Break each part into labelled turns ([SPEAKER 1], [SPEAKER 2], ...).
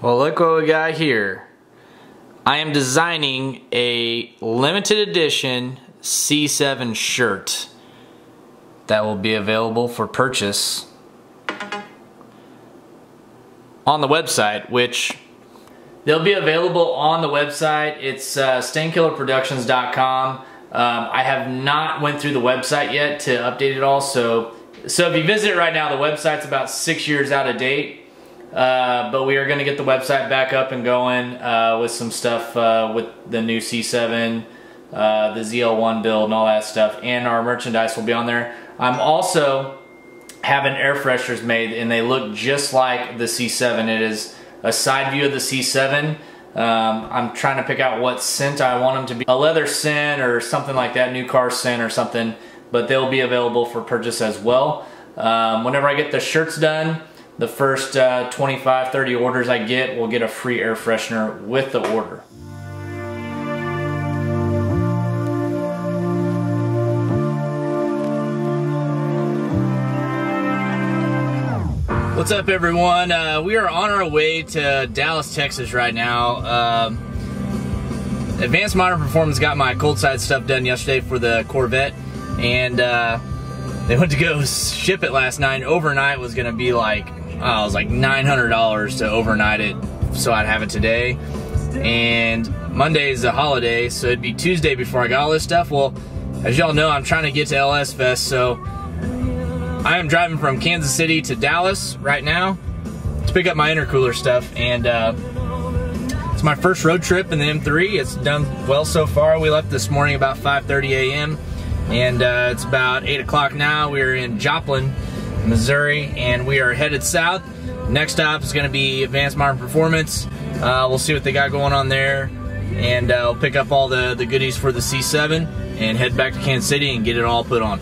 [SPEAKER 1] Well, look what we got here. I am designing a limited edition C7 shirt that will be available for purchase on the website, which they'll be available on the website. It's stainkillerproductions.com. I have not went through the website yet to update it all, so if you visit it right now, the website's about 6 years out of date. But we are going to get the website back up and going with some stuff with the new C7, the ZL1 build and all that stuff, and our merchandise will be on there. I'm also having air fresheners made, and they look just like the C7. It is a side view of the C7. I'm trying to pick out what scent I want them to be. A leather scent or something like that, new car scent or something, but they'll be available for purchase as well. Whenever I get the shirts done, the first 25, 30 orders I get will get a free air freshener with the order. What's up, everyone? We are on our way to Dallas, Texas right now. Advanced Modern Performance got my cold side stuff done yesterday for the Corvette, and they went to go ship it last night. Overnight was gonna be like, it was like $900 to overnight it, so I'd have it today. And Monday is a holiday, so it'd be Tuesday before I got all this stuff. Well, as y'all know, I'm trying to get to LS Fest, so I am driving from Kansas City to Dallas right now to pick up my intercooler stuff. And it's my first road trip in the M3. It's done well so far. We left this morning about 5:30 a.m. and it's about 8 o'clock now. We're in Joplin, Missouri, and we are headed south. Next stop is going to be Advanced Modern Performance. We'll see what they got going on there, and we'll pick up all the goodies for the C7 and head back to Kansas City and get it all put on.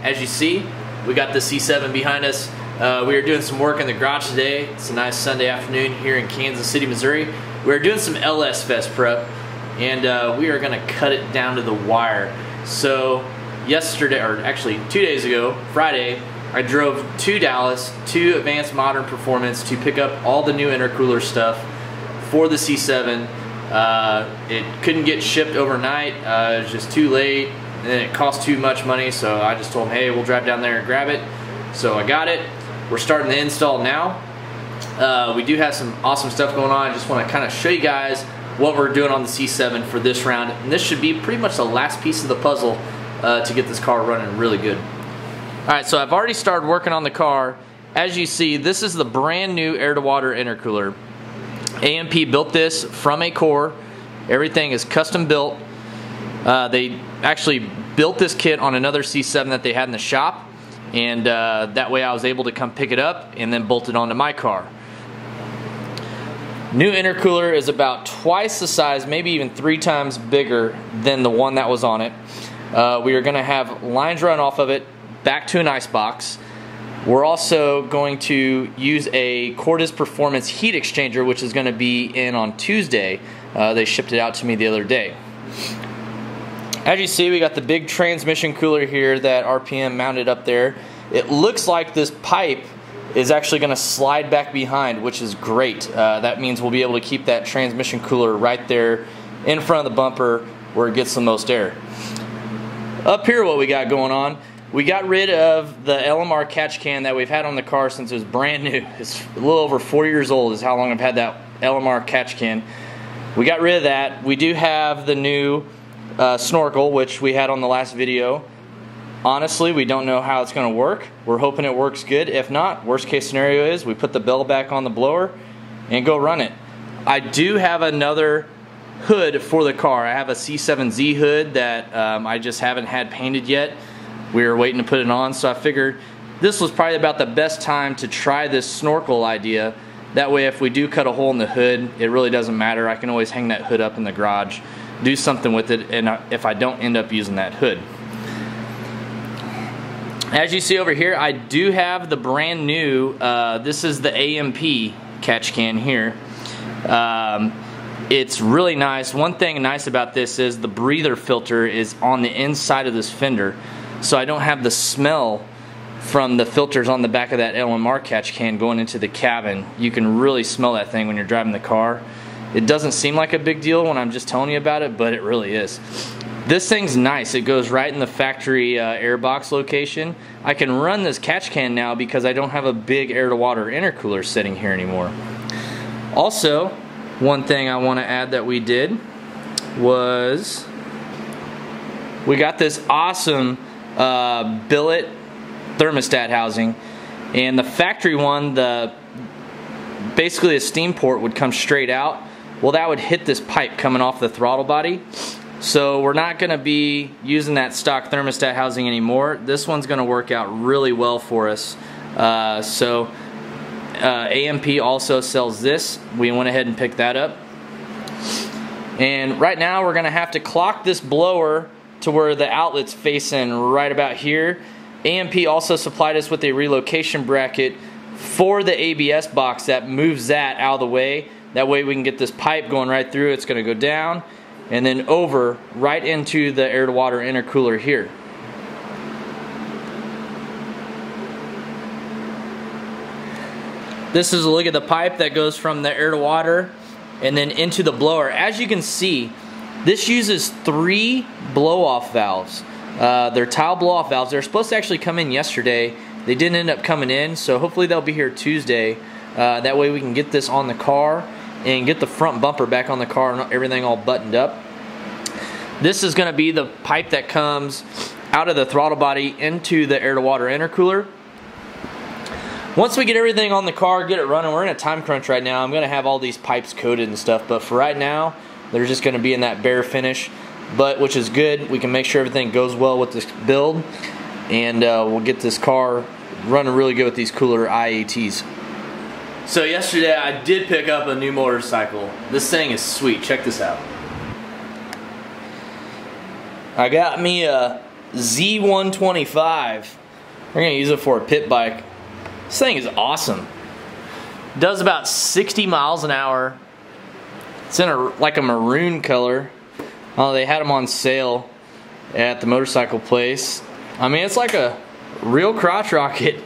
[SPEAKER 1] As you see, we got the C7 behind us. We are doing some work in the garage today. It's a nice Sunday afternoon here in Kansas City, Missouri. We're doing some LS Fest prep, and we are going to cut it down to the wire. So yesterday, or actually 2 days ago, Friday, I drove to Dallas to Advanced Modern Performance to pick up all the new intercooler stuff for the C7. It couldn't get shipped overnight. It was just too late, and it cost too much money, so I just told them, hey, we'll drive down there and grab it. So I got it. We're starting the install now. We do have some awesome stuff going on. I just want to kind of show you guys what we're doing on the C7 for this round, and this should be pretty much the last piece of the puzzle to get this car running really good. Alright, so I've already started working on the car. As you see, this is the brand new air-to-water intercooler. AMP built this from a core. Everything is custom built. They actually built this kit on another C7 that they had in the shop, and that way I was able to come pick it up and then bolt it onto my car. New intercooler is about twice the size, maybe even 3 times bigger than the one that was on it. We are going to have lines run off of it back to an ice box. We're also going to use a Cordis Performance heat exchanger, which is going to be in on Tuesday. They shipped it out to me the other day. As you see, we got the big transmission cooler here that RPM mounted up there. It looks like this pipe is actually going to slide back behind, which is great. That means we'll be able to keep that transmission cooler right there in front of the bumper where it gets the most air. Up here, what we got going on, we got rid of the LMR catch can that we've had on the car since it was brand new. It's a little over 4 years old is how long I've had that LMR catch can. We got rid of that. We do have the new snorkel, which we had on the last video. Honestly, we don't know how it's going to work. We're hoping it works good. If not, worst case scenario is we put the bell back on the blower and go run it. I do have another hood for the car. I have a C7Z hood that I just haven't had painted yet. We were waiting to put it on, so I figured this was probably about the best time to try this snorkel idea. That way if we do cut a hole in the hood, it really doesn't matter. I can always hang that hood up in the garage, do something with it, and if I don't end up using that hood. As you see over here, I do have the brand new, this is the AMP catch can here. It's really nice. One thing nice about this is the breather filter is on the inside of this fender, so I don't have the smell from the filters on the back of that LMR catch can going into the cabin. You can really smell that thing when you're driving the car. It doesn't seem like a big deal when I'm just telling you about it, but it really is. This thing's nice. It goes right in the factory air box location. I can run this catch can now because I don't have a big air-to-water intercooler sitting here anymore. Also, one thing I want to add that we did was we got this awesome billet thermostat housing, and the factory one, basically a steam port would come straight out. Well, that would hit this pipe coming off the throttle body. So we're not going to be using that stock thermostat housing anymore. This one's going to work out really well for us. AMP also sells this. We went ahead and picked that up. And right now we're going to have to clock this blower to where the outlet's facing right about here. AMP also supplied us with a relocation bracket for the ABS box that moves that out of the way. That way we can get this pipe going right through. It's going to go down and then over right into the air-to-water intercooler here. This is a look at the pipe that goes from the air-to-water and then into the blower. As you can see, this uses 3 blow-off valves. They're tile blow-off valves. They're supposed to actually come in yesterday. They didn't end up coming in, so hopefully they'll be here Tuesday. That way we can get this on the car and get the front bumper back on the car and everything all buttoned up. This is going to be the pipe that comes out of the throttle body into the air-to-water intercooler. Once we get everything on the car, get it running, we're in a time crunch right now. I'm going to have all these pipes coated and stuff, but for right now, they're just going to be in that bare finish, but which is good. We can make sure everything goes well with this build, and we'll get this car running really good with these cooler IATs. So yesterday I did pick up a new motorcycle. This thing is sweet. Check this out. I got me a Z125. We're going to use it for a pit bike. This thing is awesome. It does about 60 miles an hour. It's in like a maroon color. Oh, they had them on sale at the motorcycle place. I mean, it's like a real crotch rocket.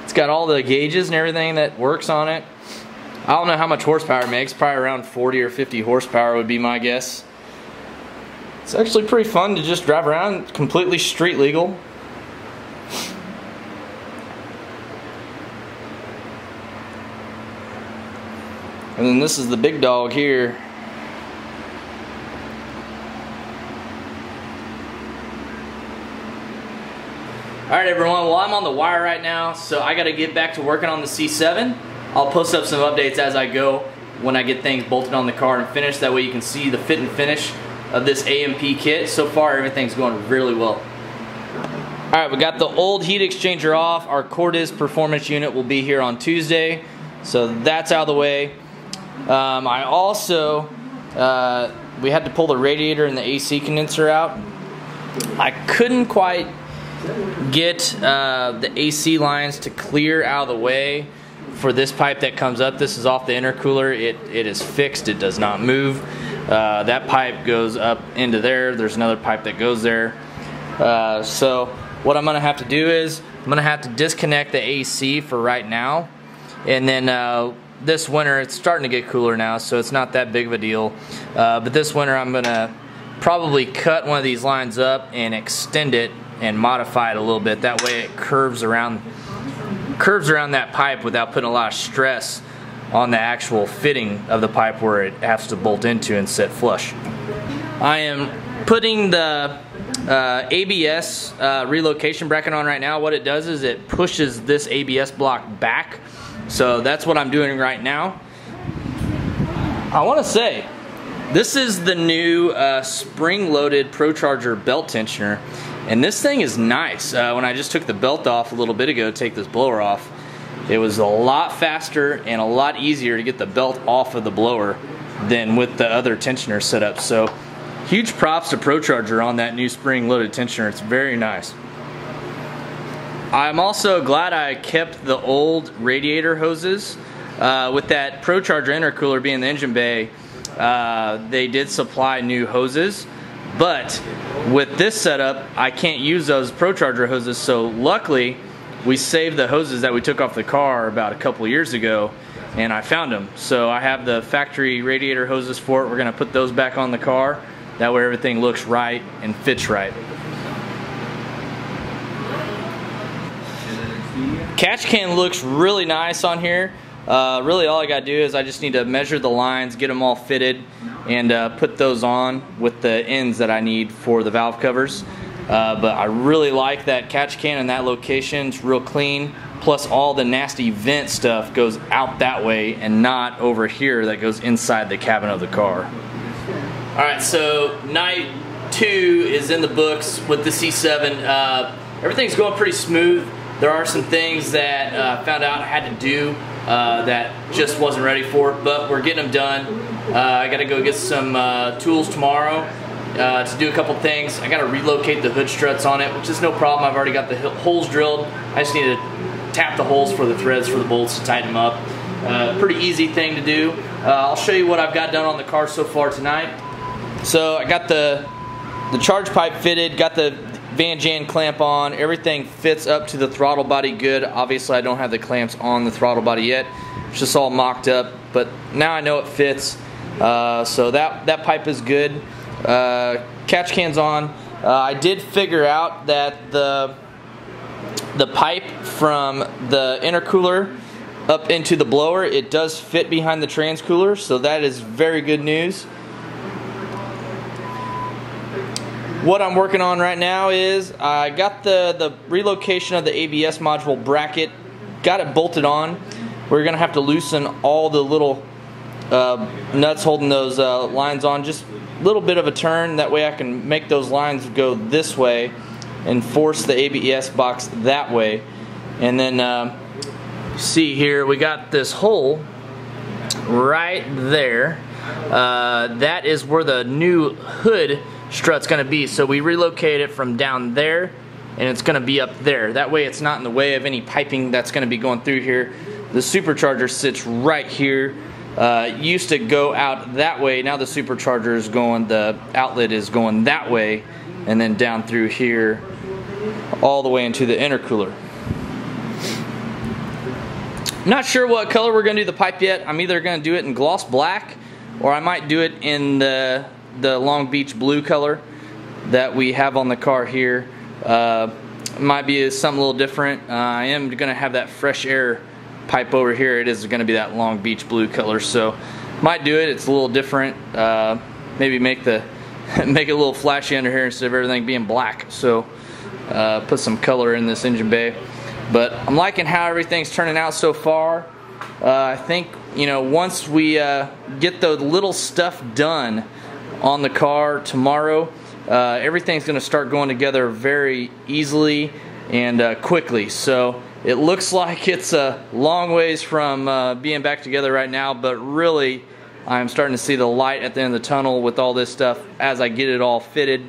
[SPEAKER 1] It's got all the gauges and everything that works on it. I don't know how much horsepower it makes. Probably around 40 or 50 horsepower would be my guess. It's actually pretty fun to just drive around, completely street legal. And then this is the big dog here. Alright everyone, well I'm on the wire right now, so I gotta get back to working on the C7. I'll post up some updates as I go when I get things bolted on the car and finished. That way you can see the fit and finish of this AMP kit. So far everything's going really well. Alright, we got the old heat exchanger off. Our Cordis performance unit will be here on Tuesday, so that's out of the way. I also, we had to pull the radiator and the AC condenser out. I couldn't quite get the AC lines to clear out of the way for this pipe that comes up. This is off the intercooler. It is fixed. It does not move. That pipe goes up into there. There's another pipe that goes there. So what I'm going to have to do is I'm going to have to disconnect the AC for right now, and then this winter, it's starting to get cooler now, so it's not that big of a deal. But this winter I'm going to probably cut one of these lines up and extend it and modify it a little bit. That way it curves around that pipe without putting a lot of stress on the actual fitting of the pipe where it has to bolt into and sit flush. I am putting the ABS relocation bracket on right now. What it does is it pushes this ABS block back. So that's what I'm doing right now. I want to say, This is the new spring-loaded Procharger belt tensioner, and this thing is nice. When I just took the belt off a little bit ago to take this blower off, it was a lot faster and a lot easier to get the belt off of the blower than with the other tensioner setup. So huge props to Procharger on that new spring-loaded tensioner. It's very nice. I'm also glad I kept the old radiator hoses. With that Procharger intercooler being the engine bay, they did supply new hoses, but with this setup I can't use those Procharger hoses, so luckily we saved the hoses that we took off the car about a couple years ago, and I found them. So I have the factory radiator hoses for it. We're going to put those back on the car. That way everything looks right and fits right. Catch can looks really nice on here. Really all I gotta do is I just need to measure the lines, get them all fitted, and put those on with the ends that I need for the valve covers. But I really like that catch can in that location. It's real clean, plus all the nasty vent stuff goes out that way and not over here that goes inside the cabin of the car. Alright, so night 2 is in the books with the C7. Everything's going pretty smooth. There are some things that I found out I had to do that just wasn't ready for, but we're getting them done. I gotta go get some tools tomorrow to do a couple things. I gotta relocate the hood struts on it, which is no problem. I've already got the holes drilled. I just need to tap the holes for the threads for the bolts to tighten them up. Pretty easy thing to do. I'll show you what I've got done on the car so far tonight. So I got the charge pipe fitted, got the Van Jan clamp on, everything fits up to the throttle body good. Obviously I don't have the clamps on the throttle body yet, it's just all mocked up, but now I know it fits. So that pipe is good. Catch can's on. I did figure out that the pipe from the intercooler up into the blower, it does fit behind the transcooler, so that is very good news. What I'm working on right now is I got the relocation of the ABS module bracket, got it bolted on. We're going to have to loosen all the little nuts holding those lines on, just a little bit of a turn, that way I can make those lines go this way and force the ABS box that way. And then see here, we got this hole right there. That is where the new hood strut's going to be, so we relocate it from down there and it's going to be up there. That way it's not in the way of any piping that's going to be going through here. The supercharger sits right here. Used to go out that way. Now the supercharger is going, the outlet is going that way, and then down through here all the way into the intercooler. Not sure what color we're going to do the pipe yet. I'm either going to do it in gloss black, or I might do it in the Long Beach blue color that we have on the car here. Might be something a little different. I am going to have that fresh air pipe over here. It is going to be that Long Beach blue color, so might do it. It's a little different. Maybe make it a little flashy under here instead of everything being black. So put some color in this engine bay. But I'm liking how everything's turning out so far. I think, you know, once we get the little stuff done on the car tomorrow, everything's going to start going together very easily and quickly. So it looks like it's a long ways from being back together right now, but really I'm starting to see the light at the end of the tunnel with all this stuff as I get it all fitted.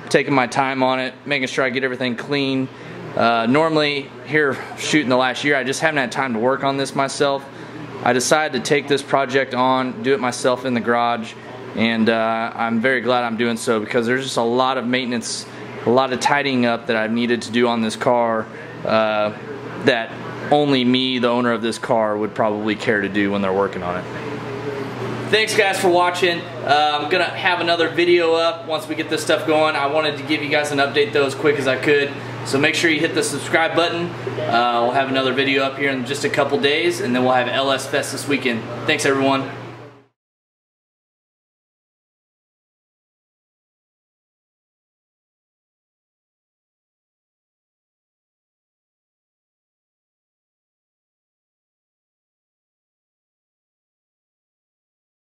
[SPEAKER 1] Taking my time on it, making sure I get everything clean. Normally here shooting the last year, I just haven't had time to work on this myself. I decided to take this project on, do it myself in the garage, and I'm very glad I'm doing so, because there's just a lot of maintenance, a lot of tidying up that I've needed to do on this car that only me, the owner of this car, would probably care to do when they're working on it. Thanks guys for watching. I'm gonna have another video up once we get this stuff going. I wanted to give you guys an update though as quick as I could, so make sure you hit the subscribe button. We'll have another video up here in just a couple days, and then we'll have LS Fest this weekend. Thanks everyone.